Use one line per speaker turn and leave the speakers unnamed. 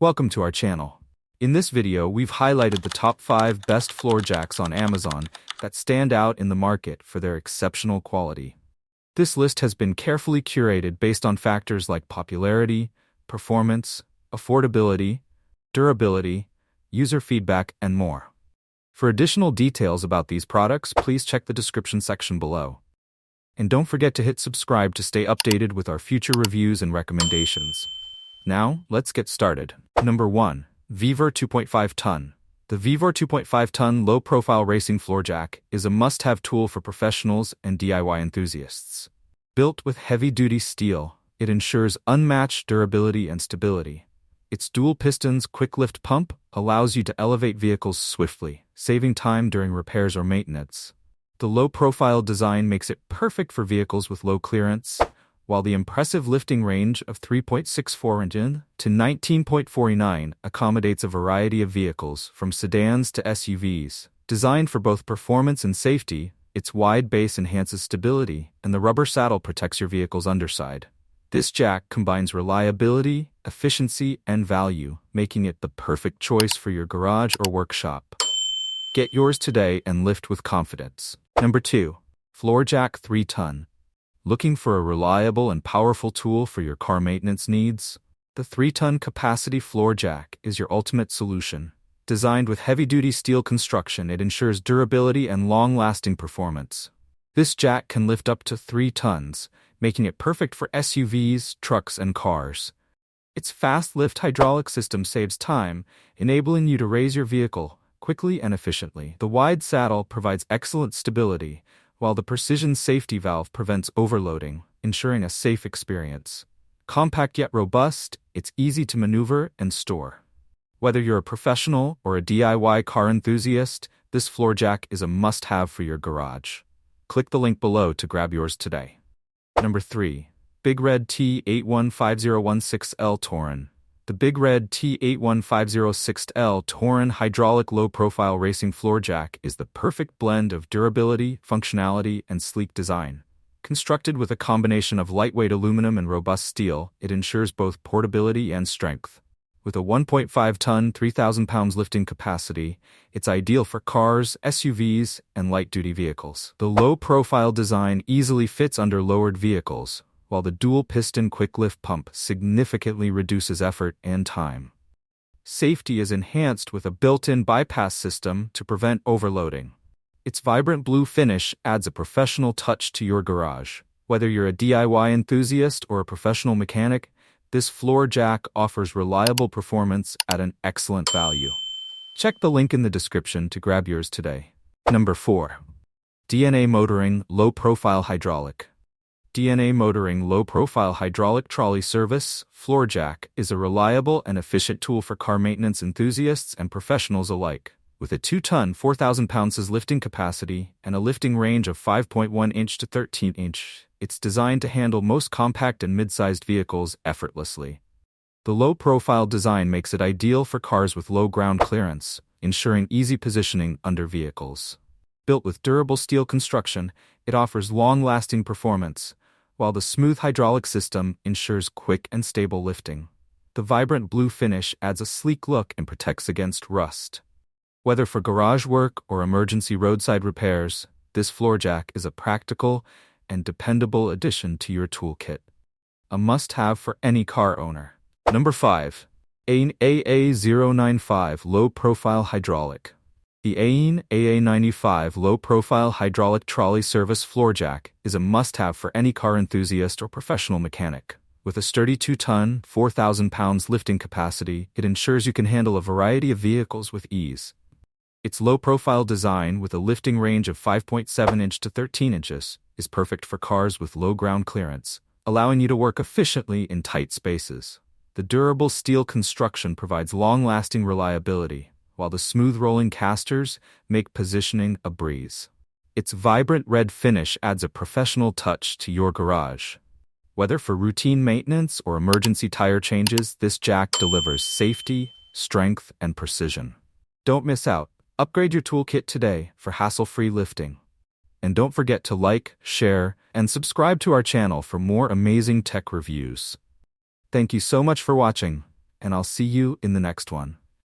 Welcome to our channel. In this video, we've highlighted the top 5 best floor jacks on Amazon that stand out in the market for their exceptional quality. This list has been carefully curated based on factors like popularity, performance, affordability, durability, user feedback, and more. For additional details about these products, please check the description section below. And don't forget to hit subscribe to stay updated with our future reviews and recommendations. Now, let's get started. Number 1. VEVOR 2.5 Ton. The VEVOR 2.5 Ton low-profile racing floor jack is a must-have tool for professionals and DIY enthusiasts. Built with heavy-duty steel, it ensures unmatched durability and stability. Its dual-pistons quick-lift pump allows you to elevate vehicles swiftly, saving time during repairs or maintenance. The low-profile design makes it perfect for vehicles with low clearance, while the impressive lifting range of 3.64 inches to 19.49 accommodates a variety of vehicles, from sedans to SUVs. Designed for both performance and safety, its wide base enhances stability, and the rubber saddle protects your vehicle's underside. This jack combines reliability, efficiency, and value, making it the perfect choice for your garage or workshop. Get yours today and lift with confidence. Number 2. Floor Jack 3 Ton. Looking for a reliable and powerful tool for your car maintenance needs? The 3-ton capacity floor jack is your ultimate solution. Designed with heavy-duty steel construction, it ensures durability and long-lasting performance. This jack can lift up to 3 tons, making it perfect for SUVs, trucks, and cars. Its fast-lift hydraulic system saves time, enabling you to raise your vehicle quickly and efficiently. The wide saddle provides excellent stability, while the precision safety valve prevents overloading, ensuring a safe experience. Compact yet robust, it's easy to maneuver and store. Whether you're a professional or a DIY car enthusiast, this floor jack is a must-have for your garage. Click the link below to grab yours today. Number 3. BIG RED T815016L Torin. The BIG RED T815016L Torin hydraulic low-profile racing floor jack is the perfect blend of durability, functionality, and sleek design. Constructed with a combination of lightweight aluminum and robust steel, it ensures both portability and strength. With a 1.5-ton, 3,000 pounds lifting capacity, it's ideal for cars, SUVs, and light-duty vehicles. The low-profile design easily fits under lowered vehicles, while the dual-piston quick-lift pump significantly reduces effort and time. Safety is enhanced with a built-in bypass system to prevent overloading. Its vibrant blue finish adds a professional touch to your garage. Whether you're a DIY enthusiast or a professional mechanic, this floor jack offers reliable performance at an excellent value. Check the link in the description to grab yours today. Number 4. DNA Motoring Low-Profile Hydraulic. DNA Motoring Low-Profile Hydraulic Trolley Service Floor Jack is a reliable and efficient tool for car maintenance enthusiasts and professionals alike. With a 2-ton, 4,000 pounds lifting capacity and a lifting range of 5.1 inch to 13 inch, it's designed to handle most compact and mid-sized vehicles effortlessly. The low-profile design makes it ideal for cars with low ground clearance, ensuring easy positioning under vehicles. Built with durable steel construction, it offers long-lasting performance, while the smooth hydraulic system ensures quick and stable lifting. The vibrant blue finish adds a sleek look and protects against rust. Whether for garage work or emergency roadside repairs, this floor jack is a practical and dependable addition to your toolkit. A must-have for any car owner. Number 5. Aain AA095 Low-Profile Hydraulic. The Aain AA95 low-profile hydraulic trolley service floor jack is a must-have for any car enthusiast or professional mechanic. With a sturdy 2-ton, 4,000 pounds lifting capacity, it ensures you can handle a variety of vehicles with ease. Its low-profile design, with a lifting range of 5.7 inch to 13 inches, is perfect for cars with low ground clearance, allowing you to work efficiently in tight spaces. The durable steel construction provides long-lasting reliability, while the smooth rolling casters make positioning a breeze. Its vibrant red finish adds a professional touch to your garage. Whether for routine maintenance or emergency tire changes, this jack delivers safety, strength, and precision. Don't miss out. Upgrade your toolkit today for hassle-free lifting. And don't forget to like, share, and subscribe to our channel for more amazing tech reviews. Thank you so much for watching. and I'll see you in the next one.